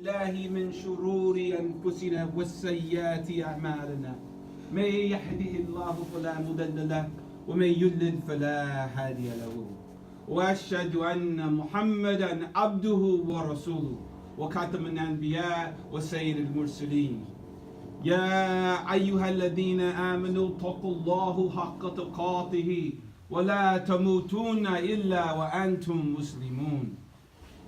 بالله من شرور أنفسنا والسيئات أعمالنا من يهده الله فلا مضل له ومن يضلل فلا هادي له وأشهد أن محمدا عبده ورسوله وخاتم الأنبياء وسيد المرسلين. يا أيها الذين آمنوا اتقوا الله حق تقاته ولا تموتون إلا وأنتم مسلمون.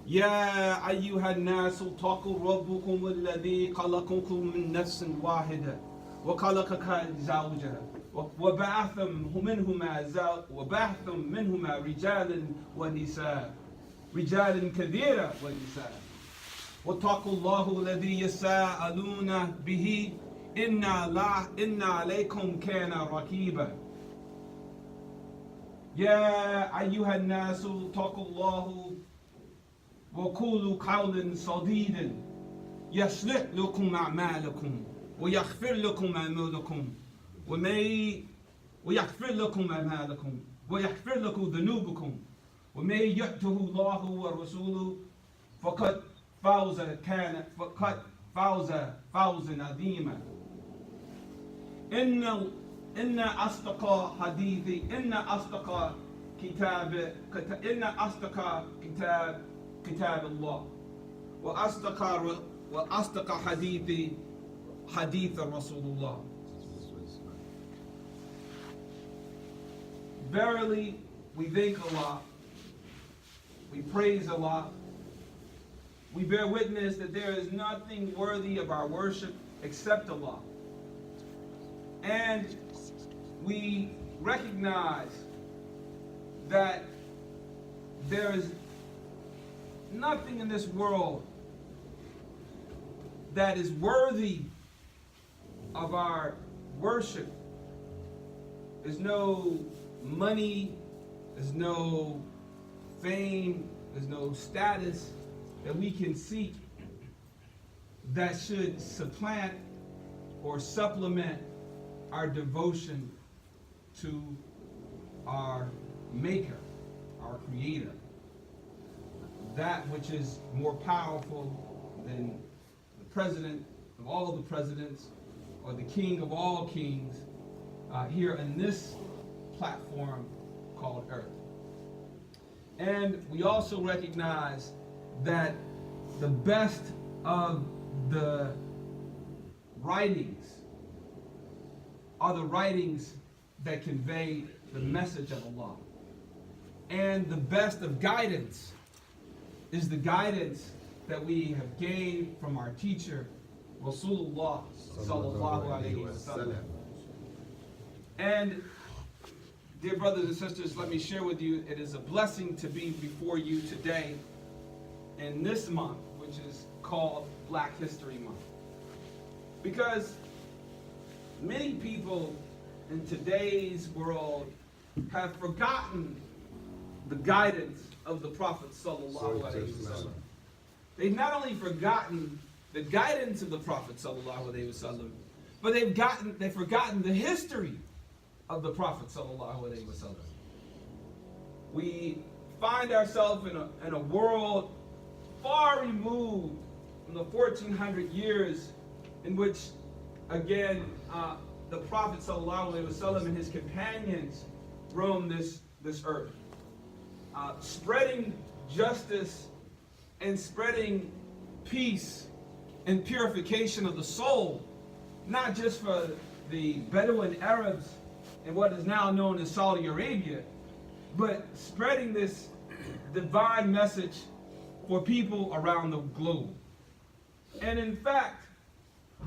يا أيها الناس اتقوا ربكم الذي خلقكم من نفس واحدة وخلق زوجها وبعث منهما رجالا ونساء رجالا كثيرا ونساء واتقوا الله الذي يساءلون به إن عليكم كان رقيبا. يا أيها الناس اتقوا الله وقولوا قولا سديدا يصلح لكم أعمالكم ويغفر لكم ذنوبكم ومن يطع الله ورسوله فقد فاز فوزا عظيما. إن أصدق كتاب الله وأصدق حديث رسول الله. Verily, we thank Allah, we praise Allah, we bear witness that there is nothing worthy of our worship except Allah. And we recognize that there is nothing in this world that is worthy of our worship. There's no money, there's no fame, there's no status that we can seek that should supplant or supplement our devotion to our Maker, our Creator, that which is more powerful than the president of all the presidents or the king of all kings here in this platform called Earth. And we also recognize that the best of the writings are the writings that convey the message of Allah. And the best of guidance is the guidance that we have gained from our teacher, Rasulullah sallallahu alayhi wa sallam. And dear brothers and sisters, let me share with you, it is a blessing to be before you today in this month, which is called Black History Month. Because many people in today's world have forgotten the guidance of the Prophet sallallahu alaihi wasallam. They've not only forgotten the guidance of the Prophet sallallahu alaihi wasallam, but they've forgotten the history of the Prophet sallallahu alaihi wasallam. We find ourselves in a world far removed from the 1400 years in which, again, the Prophet ﷺ and his companions roamed this earth, spreading justice and spreading peace and purification of the soul, not just for the Bedouin Arabs in what is now known as Saudi Arabia, but spreading this divine message for people around the globe. And in fact,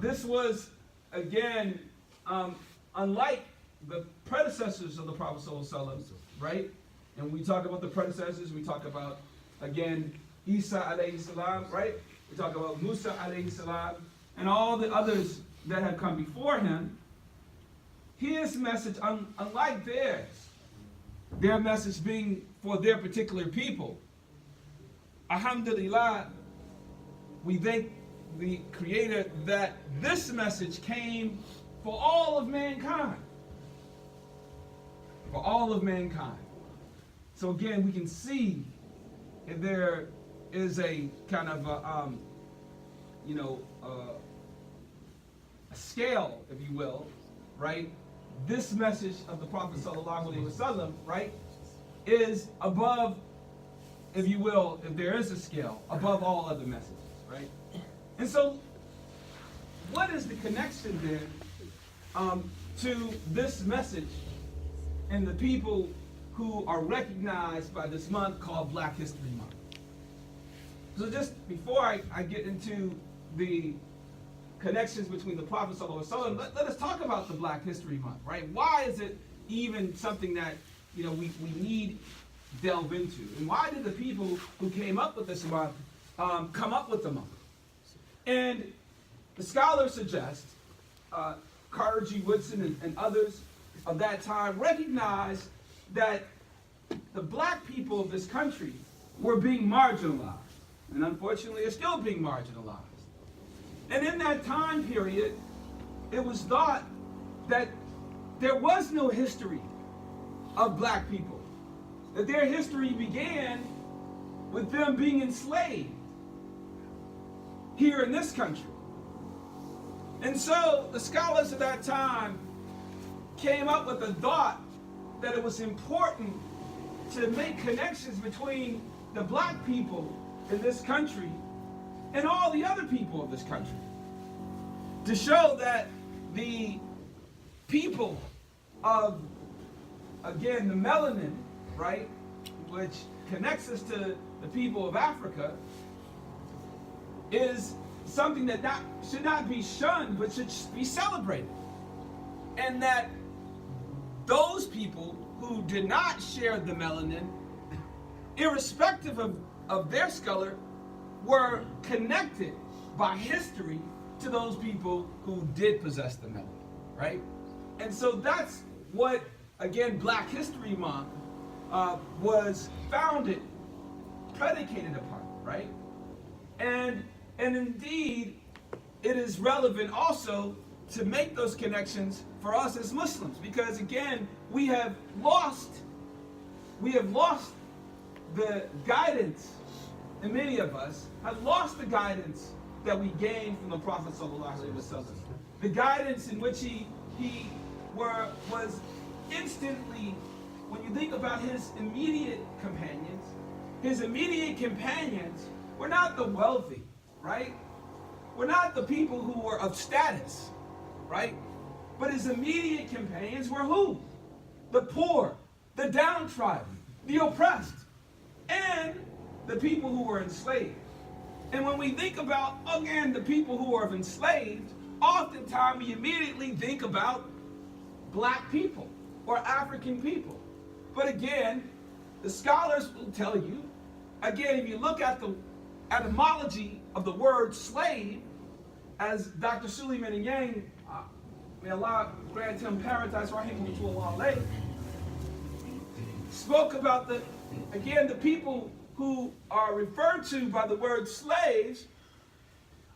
this was, again, unlike the predecessors of the Prophet ﷺ, right? And we talk about the predecessors, we talk about, again, Isa alayhi salam, right? We talk about Musa alayhi salam, and all the others that have come before him. His message, unlike theirs, their message being for their particular people, alhamdulillah, we thank the Creator that this message came for all of mankind. For all of mankind. So again, we can see if there is a kind of a scale, if you will, right? This message of the Prophet sallallahu alaihi wasallam, right, is above, if you will, if there is a scale, above all other messages, right? And so, what is the connection then to this message and the people who are recognized by this month called Black History Month? So just before I get into the connections between the Prophet ﷺ, let us talk about the Black History Month, right? Why is it even something that we need to delve into? And why did the people who came up with this month come up with the month? And the scholars suggest, Carter G. Woodson and others of that time recognized that the black people of this country were being marginalized. And unfortunately, are still being marginalized. And in that time period, it was thought that there was no history of black people. That their history began with them being enslaved here in this country. And so the scholars of that time came up with the thought that it was important to make connections between the black people in this country and all the other people of this country, to show that the people of, again, the melanin, right, which connects us to the people of Africa, is something that should not be shunned, but should be celebrated. And that those people who did not share the melanin, irrespective of their color, were connected by history to those people who did possess the melanin, right? And so that's what, again, Black History Month was founded, predicated upon, right? And indeed, it is relevant also to make those connections for us as Muslims, because again, we have lost the guidance, and many of us have lost the guidance that we gained from the Prophet ﷺ. The guidance in which he was instantly, when you think about his immediate companions were not the wealthy, right? We're not the people who were of status, right? But his immediate companions were who? The poor, the downtrodden, the oppressed, and the people who were enslaved. And when we think about, again, the people who are enslaved, oftentimes we immediately think about black people or African people. But again, the scholars will tell you, again, if you look at the etymology of the word slave, as Dr. Suleiman and Yang, may Allah grant him paradise, rahimahullah, spoke about the people who are referred to by the word slaves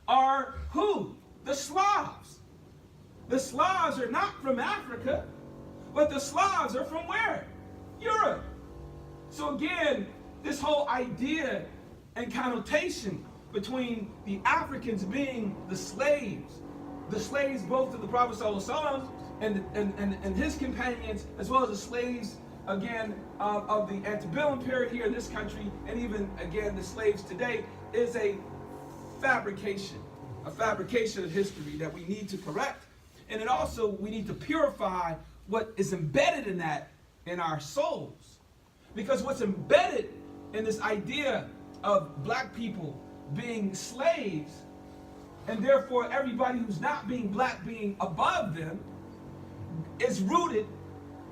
are who? The Slavs. The Slavs are not from Africa, but the Slavs are from where? Europe. So again, this whole idea and connotation between the Africans being the slaves both to the Prophet ﷺ and his companions, as well as the slaves, again, of the antebellum period here in this country, and even, again, the slaves today, is a fabrication of history that we need to correct. And it also, we need to purify what is embedded in that in our souls. Because what's embedded in this idea of black people being slaves, and therefore everybody who's not being black being above them, is rooted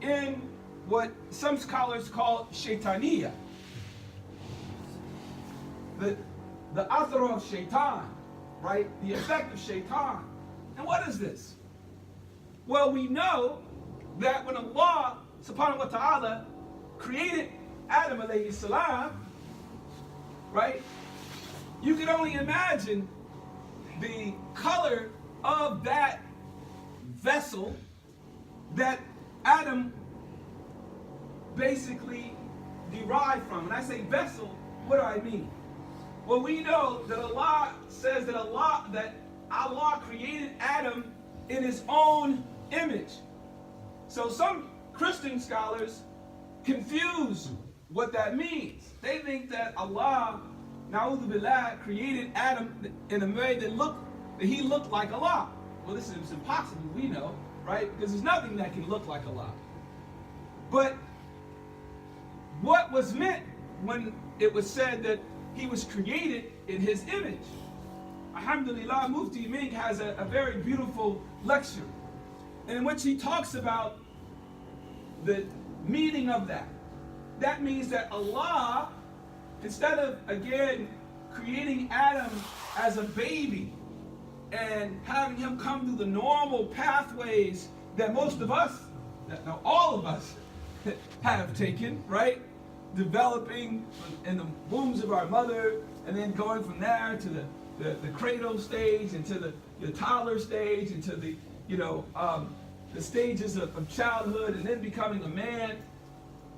in what some scholars call shaitaniya. The athar of shaitan, right? The effect of shaitan. And what is this? Well, we know that when Allah subhanahu wa ta'ala created Adam alayhi salam, right? You can only imagine the color of that vessel that Adam basically derived from. And I say vessel, what do I mean? Well, we know that Allah says that Allah created Adam in his own image. So some Christian scholars confuse what that means. They think that Allah, na'udhu billah, created Adam in a way that he looked like Allah. Well, this is impossible, we know, right? Because there's nothing that can look like Allah. But what was meant when it was said that he was created in his image? Alhamdulillah, Mufti Ming has a very beautiful lecture in which he talks about the meaning of that. That means that Allah, instead of, again, creating Adam as a baby and having him come through the normal pathways that most of us, no, all of us have taken, right? Developing in the wombs of our mother, and then going from there to the cradle stage, and to the toddler stage, and to the the stages of childhood, and then becoming a man.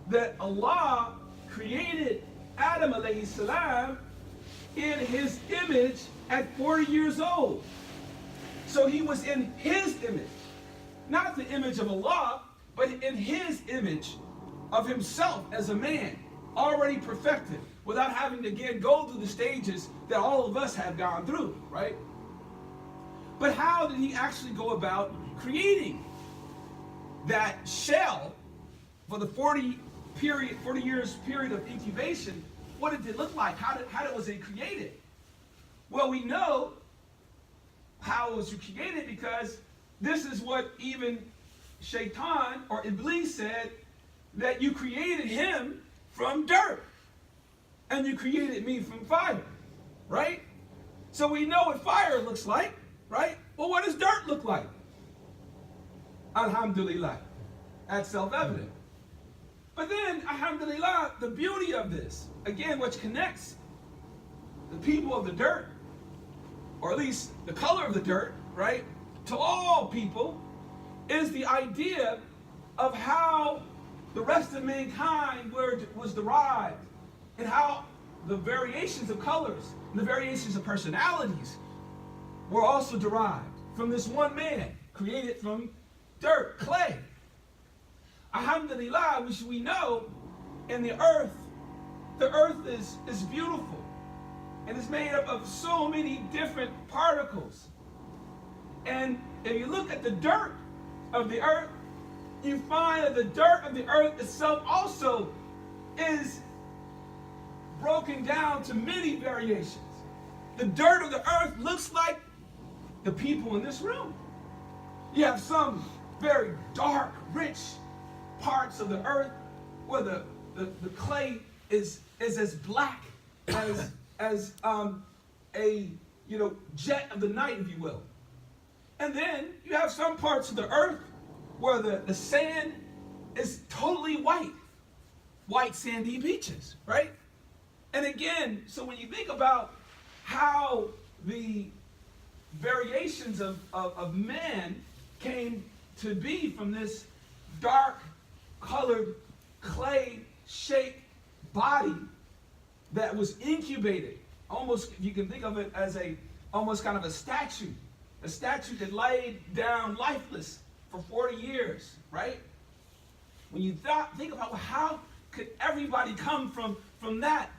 That Allah created Adam alayhi salam in his image at 40 years old. So he was in his image, not the image of Allah, but in his image of himself as a man, already perfected, without having to again go through the stages that all of us have gone through, right? But how did he actually go about creating that shell for the 40 years period of incubation? What did it look like? How was it created? Well, we know how it was created because this is what even Shaitan or Iblis said, that you created him from dirt and you created me from fire, right? So we know what fire looks like, right? Well, what does dirt look like? Alhamdulillah, that's self-evident. But then, alhamdulillah, the beauty of this, again, which connects the people of the dirt, or at least the color of the dirt, right, to all people, is the idea of how the rest of mankind was derived, and how the variations of colors and the variations of personalities were also derived from this one man, created from dirt, clay. Alhamdulillah, which we know in the earth is beautiful. And it's made up of so many different particles. And if you look at the dirt of the earth, you find that the dirt of the earth itself also is broken down to many variations. The dirt of the earth looks like the people in this room. You have some very dark, rich parts of the earth where the clay is as black as a jet of the night, if you will. And then you have some parts of the earth where the sand is totally white sandy beaches, right? And again, so when you think about how the variations of man came to be from this dark colored clay shaped body that was incubated, almost, you can think of it as almost kind of a statue that laid down lifeless for 40 years, right? When you think about, well, how could everybody come from that?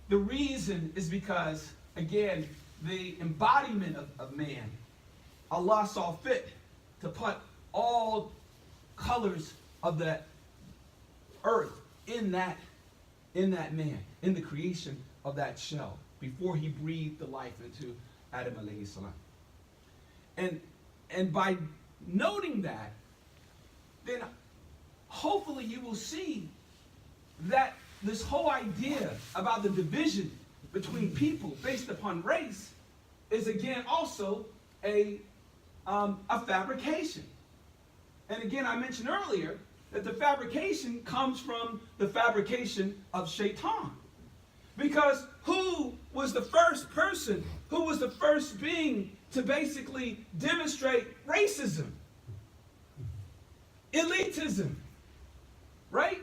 The reason is because, again, the embodiment of man, Allah saw fit to put all colors of that earth in that man, in the creation of that shell, before he breathed the life into Adam alayhi salam. And by noting that, then hopefully you will see that this whole idea about the division between people based upon race is again also a fabrication. And again, I mentioned earlier that the fabrication comes from the fabrication of Shaitan. Because who was the first person, who was the first being to basically demonstrate racism? Elitism, right?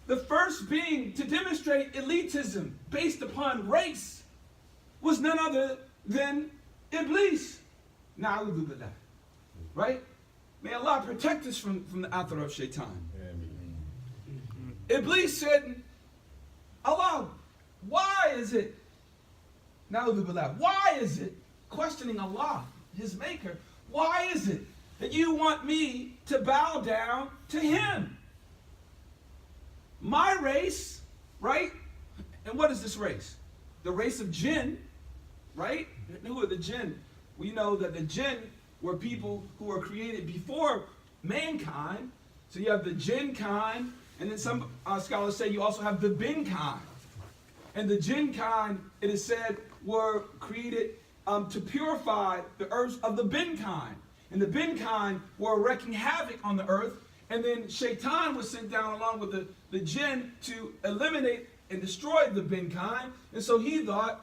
The first being to demonstrate elitism based upon race was none other than Iblis. Na'udhu billah. Right? May Allah protect us from the athar of shaitan. Iblis said, Allah, why is it, na'udhu billah, why is it, questioning Allah, his maker, why is it that you want me to bow down to him? My race, right? And what is this race? The race of jinn, right? Who are the jinn? We know that the jinn were people who were created before mankind. So you have the jinn kind, and then some scholars say you also have the bin kind. And the jinn kind, it is said, were created to purify the earth of the bin kind. And the bin kind were wreaking havoc on the earth. And then Shaitan was sent down along with the jinn to eliminate and destroy the bin kind. And so he thought,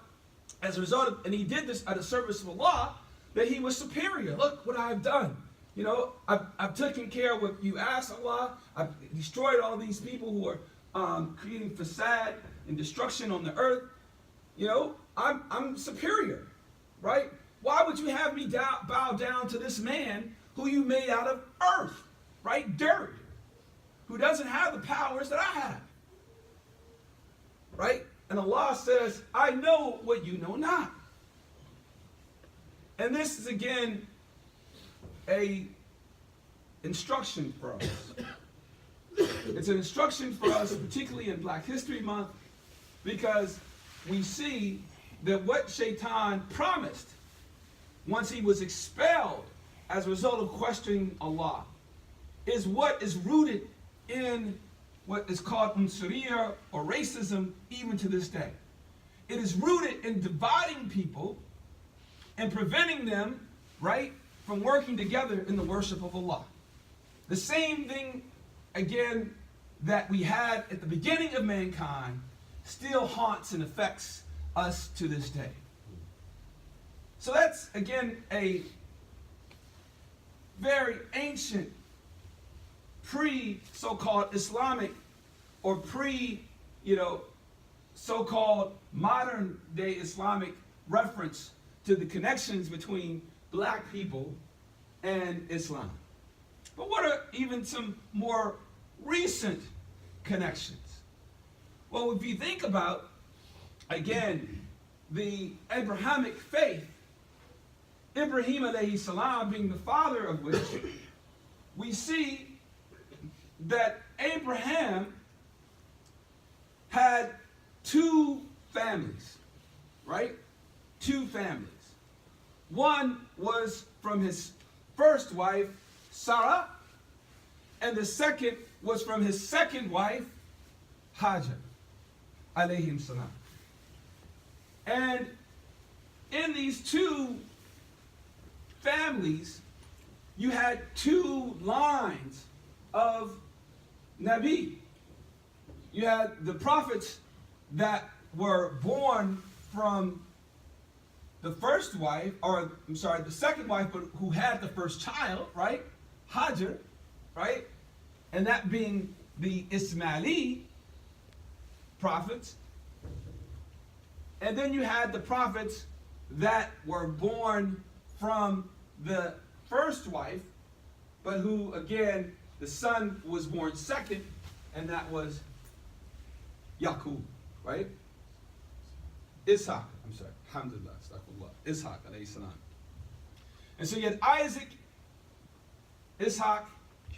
as a result of, and he did this out of service of Allah, that he was superior. Look what I've done. You know, I've taken care of what you asked, Allah. I've destroyed all these people who are creating facade and destruction on the earth. You know, I'm superior, right? Why would you have me bow down to this man who you made out of earth, right? Dirt, who doesn't have the powers that I have, right? And Allah says, I know what you know not. And this is again a instruction for us. It's an instruction for us, particularly in Black History Month, because we see that what Shaitan promised once he was expelled as a result of questioning Allah is what is rooted in what is called unsuriya or racism even to this day. It is rooted in dividing people and preventing them, right, from working together in the worship of Allah. The same thing, again, that we had at the beginning of mankind still haunts and affects us to this day. So that's, again, a very ancient, pre-so-called Islamic or so-called modern day Islamic reference to the connections between black people and Islam. But what are even some more recent connections? Well, if you think about, again, the Abrahamic faith, Ibrahim alayhi salam being the father of which, we see that Abraham had two families, right? Two families. One was from his first wife, Sarah, and the second was from his second wife, Hajar, alayhim salam. And in these two families, you had two lines of Nabi. You had the prophets that were born from the first wife, or I'm sorry, the second wife, but who had the first child, right? Hajar, right? And that being the Ismaili prophets. And then you had the prophets that were born from the first wife, but who, again, the son was born second, and that was Yaqub, right? Ishaq, I'm sorry, alhamdulillah, astaghfirullah, Ishaq alayhi salam. And so you had Isaac, Ishaq,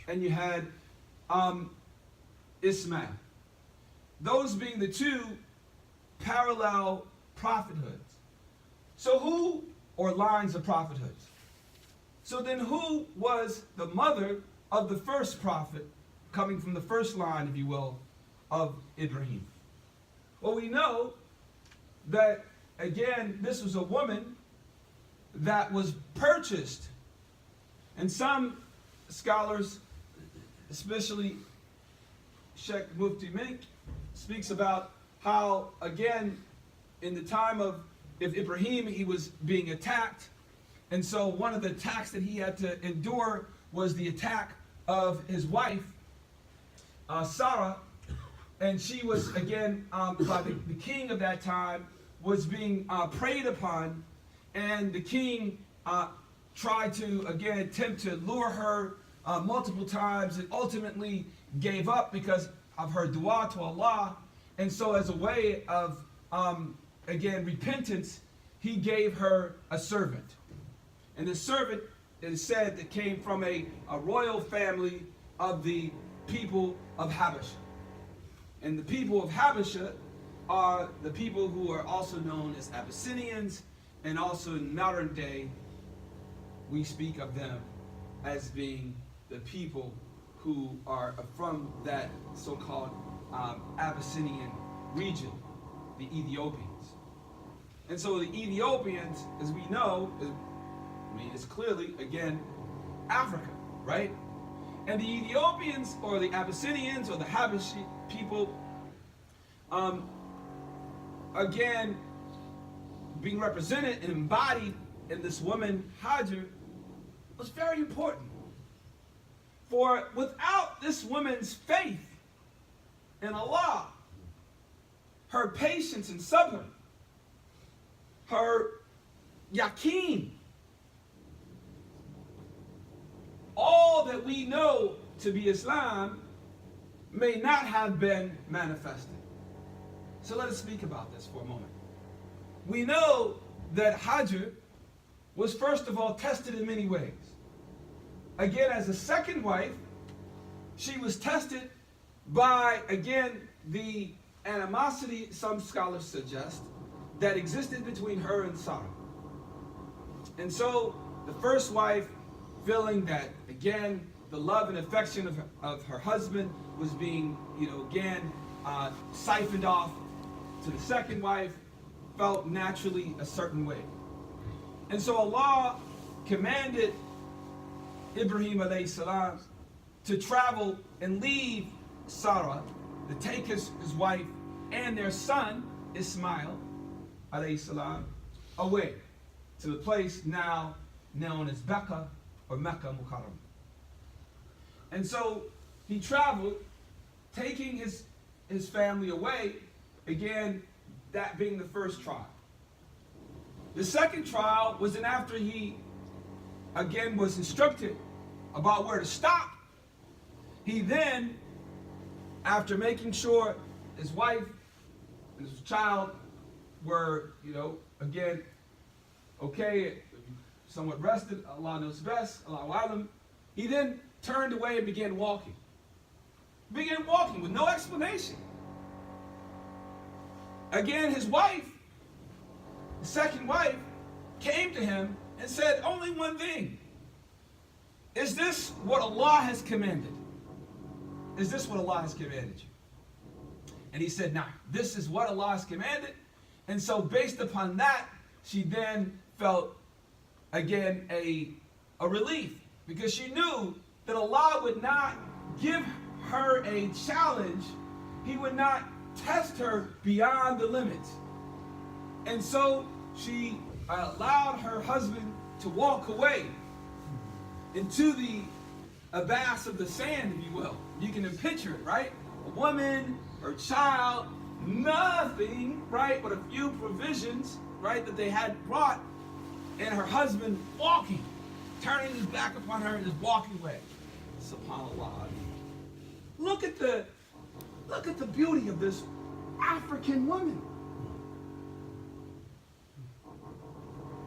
and you had Ismail. Those being the two parallel prophethoods. So who, or lines of prophethoods. So then who was the mother of the first prophet, coming from the first line, if you will, of Ibrahim? Well, we know that, again, this was a woman that was purchased. And some scholars, especially Sheikh Mufti Mink, speaks about how, again, in the time of Ibrahim, he was being attacked. And so one of the attacks that he had to endure was the attack of his wife, Sarah. and she was, again, by the king of that time, was being preyed upon, and the king tried to, again, attempt to lure her multiple times, and ultimately gave up because of her dua to Allah. And so as a way of, again, repentance, he gave her a servant. And the servant, it is said, that came from a royal family of the people of Habasha. And the people of Habasha are the people who are also known as Abyssinians, and also in modern day, we speak of them as being the people who are from that so-called Abyssinian region, the Ethiopians. And so the Ethiopians, as we know, it's clearly, again, Africa, right? And the Ethiopians, or the Abyssinians, or the Habashi people, again, being represented and embodied in this woman, Hajar, was very important. For without this woman's faith in Allah, her patience and sabr, her yaqeen, all that we know to be Islam may not have been manifested. So let us speak about this for a moment. We know that Hajar was first of all tested in many ways. Again, as a second wife, she was tested by, again, the animosity, some scholars suggest, that existed between her and Sarah. And so the first wife, feeling that, again, the love and affection of her husband was being, again, siphoned off to the second wife, felt naturally a certain way. And so Allah commanded Ibrahim alayhi salam to travel and leave Sarah, to take his wife and their son, Ismail alayhi salam, away to the place now known as Becca, or Mecca Mukarram. And so he traveled, taking his family away, again, that being the first trial. The second trial was then after he, again, was instructed about where to stop. He then, after making sure his wife and his child were, again, okay, somewhat rested, Allah knows best, Allahu Alam, he then turned away and began walking. Began walking with no explanation. Again, his wife, the second wife, came to him and said only one thing. Is this what Allah has commanded? Is this what Allah has commanded you? And he said, nah, this is what Allah has commanded. And so based upon that, she then felt, again, a relief, because she knew that Allah would not give her a challenge. He would not test her beyond the limits. And so she allowed her husband to walk away into the abyss of the sand, if you will. You can picture it, right? A woman, her child, nothing, right, but a few provisions, right, that they had brought, and her husband walking, turning his back upon her and just walking away. SubhanAllah. Look at the beauty of this African woman.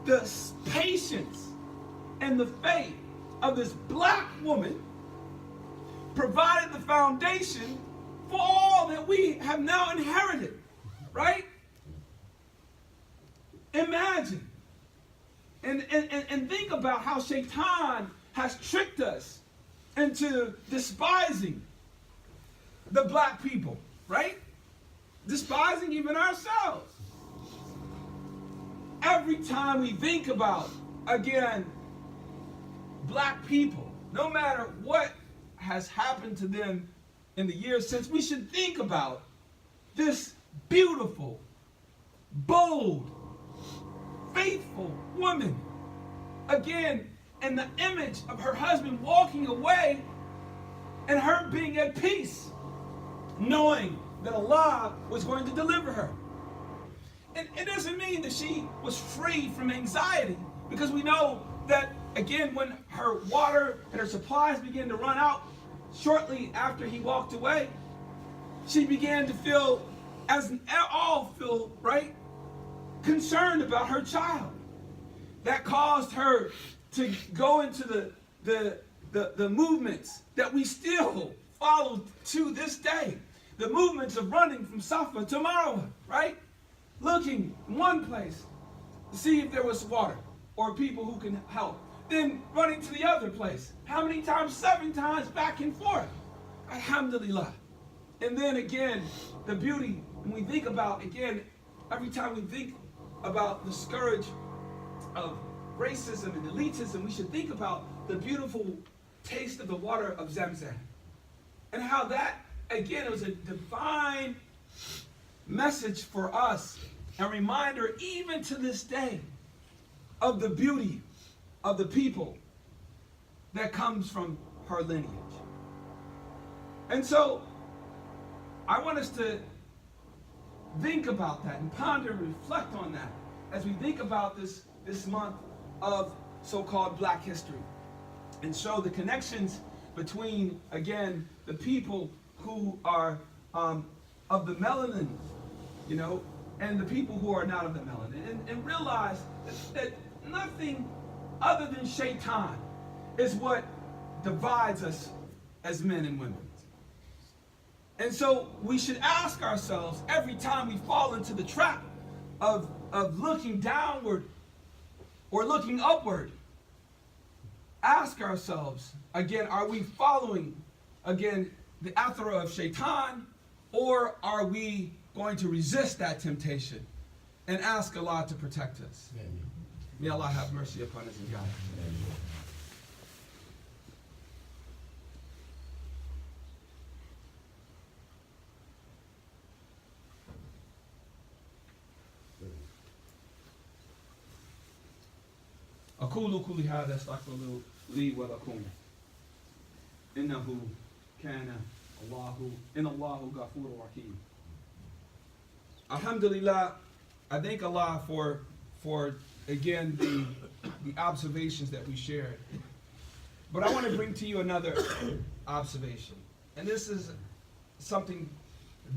The patience and the faith of this black woman provided the foundation for all that we have now inherited, right? Imagine and think about how Shaitan has tricked us into despising the black people, right? Despising even ourselves. Every time we think about, again, black people, no matter what has happened to them in the years since, we should think about this beautiful, bold, faithful woman, again, in the image of her husband walking away and her being at peace, knowing that Allah was going to deliver her. And it doesn't mean that she was free from anxiety, because we know that, again, when her water and her supplies began to run out shortly after he walked away, she began to feel, as all feel, right, concerned about her child. That caused her to go into the movements that we still follow to this day. The movements of running from Safa to Marwa, right? Looking in one place to see if there was water or people who can help. Then running to the other place. How many times? 7 times back and forth. Alhamdulillah. And then again, the beauty, when we think about, again, every time we think about the scourge of racism and elitism, we should think about the beautiful taste of the water of Zamzam. And how that, again, it was a divine message for us, a reminder even to this day of the beauty of the people that comes from her lineage. And so I want us to think about that and ponder and reflect on that as we think about this month of so-called Black history, and show the connections between, again, the people who are of the melanin, you know, and the people who are not of the melanin, and realize that nothing other than shaitan is what divides us as men and women. And so we should ask ourselves every time we fall into the trap of looking downward or looking upward, ask ourselves, again, are we following, again, the athara of shaitan, or are we going to resist that temptation and ask Allah to protect us? Amen. May Allah have mercy upon us and guide us. أقول قولي هذا أستغفر لي ولكم إنه كان الله غفور رحيم. Alhamdulillah, I thank Allah for again the observations that we shared. But I want to bring to you another observation. And this is something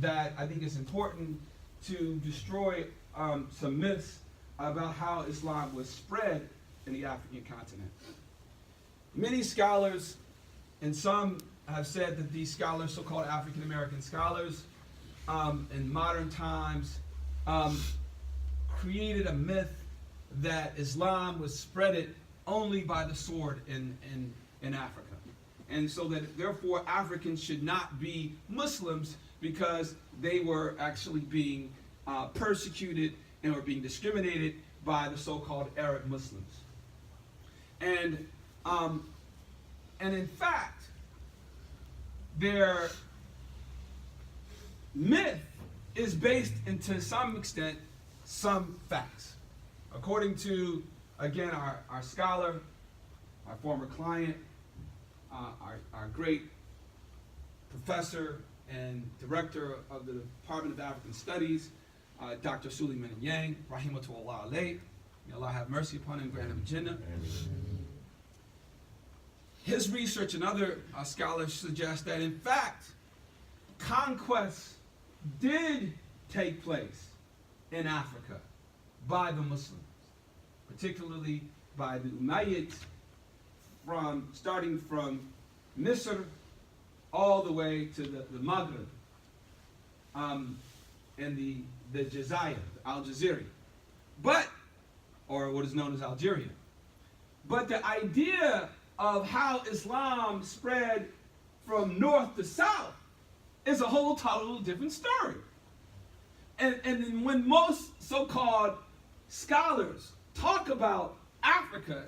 that I think is important to destroy some myths about how Islam was spread in the African continent. Many scholars, and some have said that these scholars, so-called African American scholars, in modern times, created a myth that Islam was spreaded only by the sword in Africa. And so that therefore Africans should not be Muslims because they were actually being persecuted and were being discriminated by the so-called Arab Muslims. And in fact, their myth is based, and to some extent, some facts. According to, again, our scholar, our former client, our great professor and director of the Department of African Studies, Dr. Suleiman Yang, rahimahullah alayh. May Allah have mercy upon him, grant him Jannah. His research and other scholars suggest that, in fact, conquests did take place in Africa by the Muslims, particularly by the Umayyads, starting from Misr all the way to the Maghreb and the Jazair, Al Jazeera, or what is known as Algeria. But the idea of how Islam spread from north to south is a whole total different story. And when most so-called scholars talk about Africa,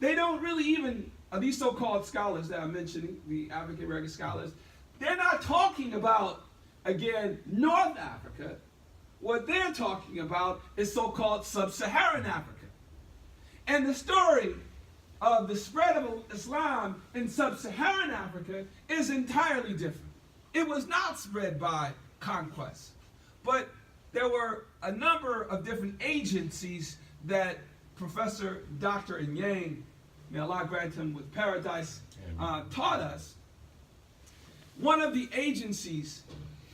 they don't really even, these so-called scholars that I'm mentioning, the African American scholars, they're not talking about, again, North Africa. What they're talking about is so-called Sub-Saharan Africa. And the story of the spread of Islam in Sub-Saharan Africa is entirely different. It was not spread by conquest. But there were a number of different agencies that Professor Dr. Yang, may Allah grant him with paradise, taught us. One of the agencies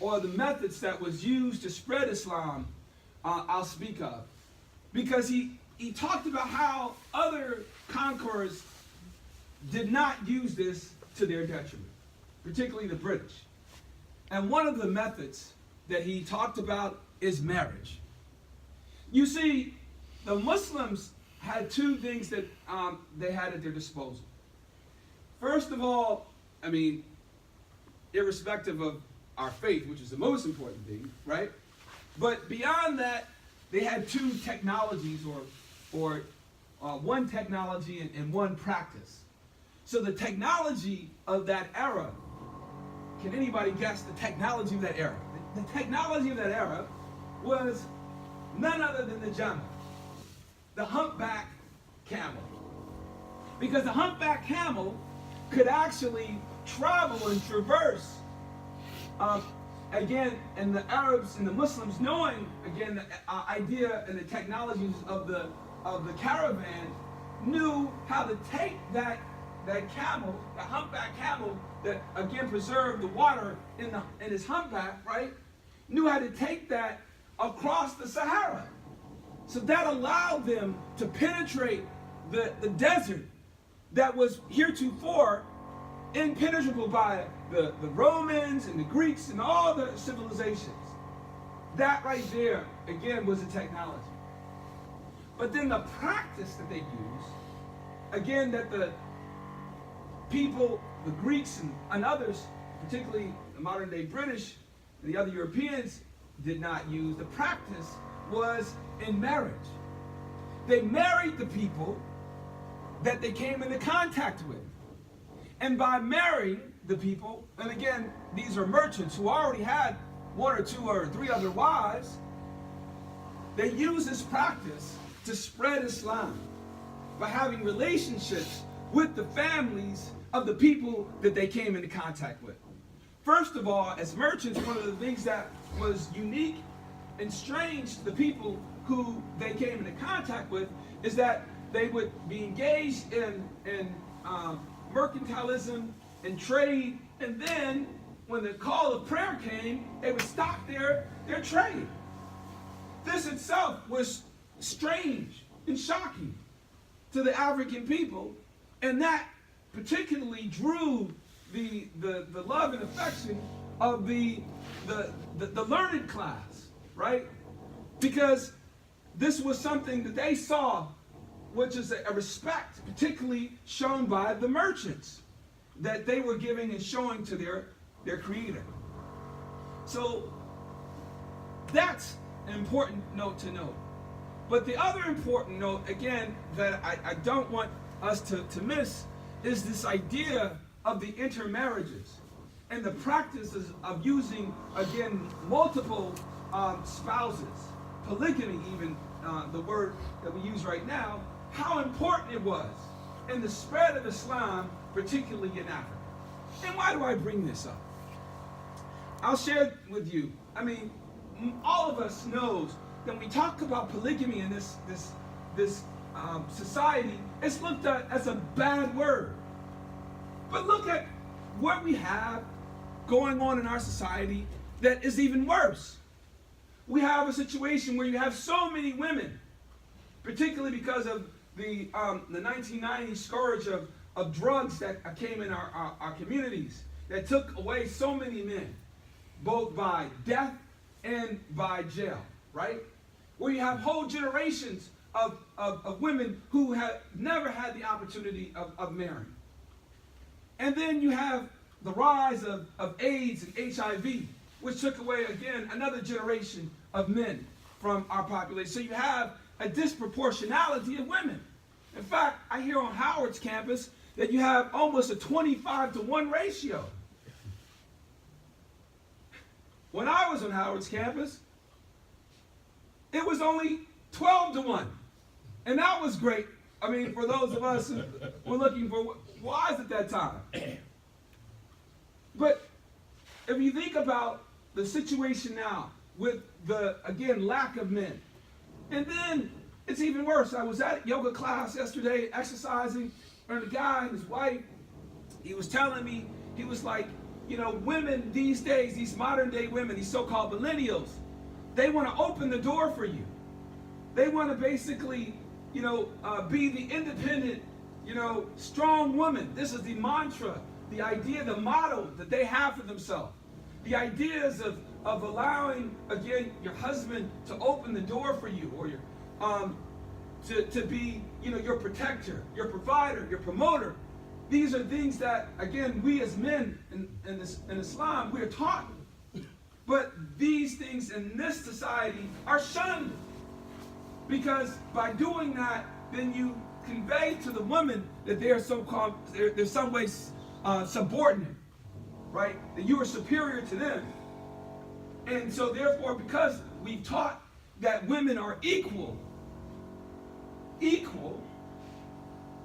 or the methods that was used to spread Islam, I'll speak of. Because he talked about how other conquerors did not use this to their detriment, particularly the British. And one of the methods that he talked about is marriage. You see, the Muslims had two things that they had at their disposal. First of all, I mean, irrespective of our faith, which is the most important thing, right? But beyond that, they had two technologies, or one technology and one practice. So the technology of that era, can anybody guess the technology of that era? The technology of that era was none other than the JUMMAH, the humpback camel. Because the humpback camel could actually travel and traverse, again, and the Arabs and the Muslims knowing, again, the idea and the technologies of the caravan, knew how to take that camel, the humpback camel, that again preserved the water in his humpback, right? Knew how to take that across the Sahara. So that allowed them to penetrate the desert that was heretofore impenetrable by the Romans and the Greeks and all the civilizations. That right there, again, was a technology. But then the practice that they used, again, that the people, the Greeks and others, particularly the modern day British and the other Europeans, did not use, the practice was in marriage. They married the people that they came into contact with. And by marrying the people, and again, these are merchants who already had one or two or three other wives, they use this practice to spread Islam by having relationships with the families of the people that they came into contact with. First of all, as merchants, one of the things that was unique and strange to the people who they came into contact with is that they would be engaged in mercantilism and trade, and then when the call of prayer came, they would stop their trade. This itself was strange and shocking to the African people, and that particularly drew the love and affection of the learned class, right? Because this was something that they saw, which is a respect particularly shown by the merchants that they were giving and showing to their creator. So that's an important note to note. But the other important note, again, that I don't want us to miss is this idea of the intermarriages and the practices of using, again, multiple spouses, polygamy even, the word that we use right now, how important it was in the spread of Islam, particularly in Africa. And why do I bring this up? I'll share with you. I mean, all of us knows that when we talk about polygamy in this society, it's looked at as a bad word. But look at what we have going on in our society that is even worse. We have a situation where you have so many women, particularly because of the 1990 scourge of drugs that came in our communities, that took away so many men, both by death and by jail, right? Where you have whole generations of women who have never had the opportunity of marrying. And then you have the rise of AIDS and HIV, which took away, again, another generation of men from our population. So you have a disproportionality of women. In fact, I hear on Howard's campus that you have almost a 25-to-1 ratio. When I was on Howard's campus, it was only 12-to-1. And that was great. I mean, for those of us who were looking for wives at that time. But if you think about the situation now with the, again, lack of men. And then it's even worse. I was at yoga class yesterday exercising, and a guy and his wife, he was telling me, he was like, you know, women these days, these modern day women, these so-called millennials, they want to open the door for you. They want to basically, you know, be the independent, you know, strong woman. This is the mantra, the idea, the motto that they have for themselves. The ideas of allowing, again, your husband to open the door for you, or your to be, you know, your protector, your provider, your promoter. These are things that, again, we as men in Islam, we are taught. But these things in this society are shunned. Because by doing that, then you convey to the woman that they are so-called, they're some way subordinate, right? That you are superior to them. And so therefore, because we've taught that women are equal,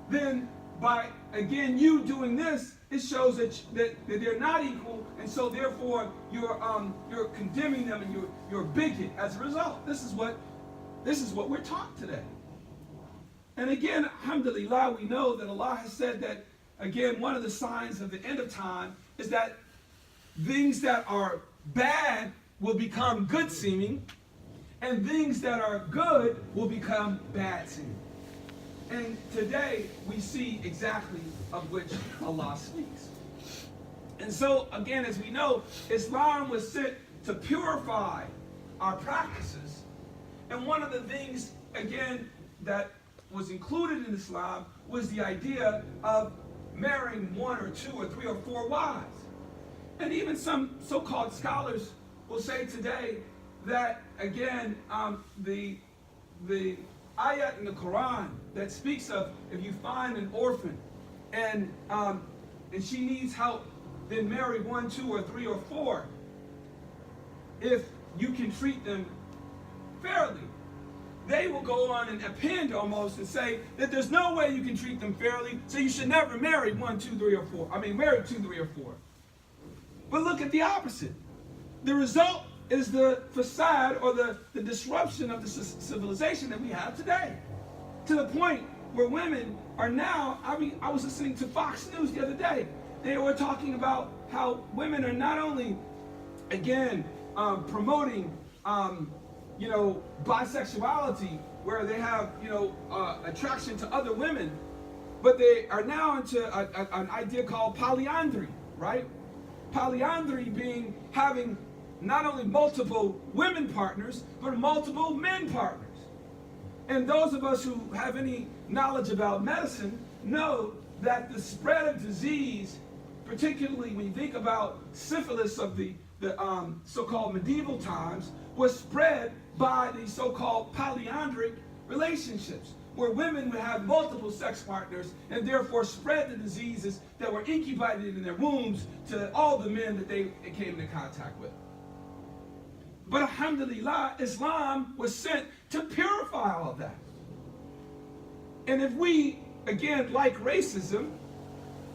then by, again, you doing this, it shows that they're not equal, and so therefore you're condemning them, and you're a bigot as a result. This is what we're taught today. And again, alhamdulillah, we know that Allah has said that, again, one of the signs of the end of time is that things that are bad will become good seeming, and things that are good will become bad seeming. And today we see exactly of which Allah speaks. And so, again, as we know, Islam was sent to purify our practices. And one of the things, again, that was included in Islam was the idea of marrying 1 or 2 or 3 or 4 wives. And even some so-called scholars will say today that, again, the ayat in the Quran that speaks of, if you find an orphan and she needs help, then marry 1, 2, or 3 or 4, if you can treat them fairly. They will go on and append almost and say that there's no way you can treat them fairly, so you should never marry 1, 2, 3, or 4. I mean, marry 2, 3, or 4. But look at the opposite. The result is the facade, or the disruption of the civilization that we have today. To the point where women are now, I mean, I was listening to Fox News the other day. They were talking about how women are not only, again, promoting, you know, bisexuality, where they have, you know, attraction to other women, but they are now into an idea called polyandry, right? Polyandry being having not only multiple women partners, but multiple men partners. And those of us who have any knowledge about medicine know that the spread of disease, particularly when you think about syphilis of the so-called medieval times, was spread by the so-called polyandric relationships, where women would have multiple sex partners and therefore spread the diseases that were incubated in their wombs to all the men that they came into contact with. But alhamdulillah, Islam was sent to purify all of that. And if we, again, like racism,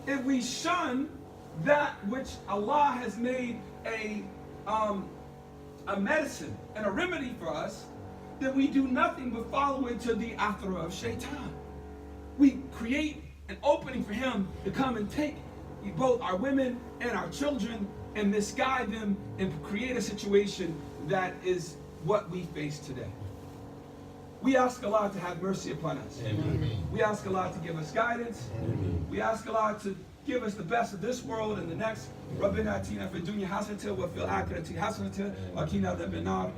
if we shun that which Allah has made a medicine and a remedy for us, then we do nothing but follow into the athara of shaitan. We create an opening for him to come and take both our women and our children and misguide them and create a situation that is what we face today. We ask Allah to have mercy upon us. Amen. We ask Allah to give us guidance. Amen. We ask Allah to give us the best of this world and the next. رَبِّنَا آتِنَا فِي الدُّنْيَا حَسَنَةً وَفِي الْآخِرَةِ حَسَنَةً وَقِنَا عَذَابَ النَّارِ.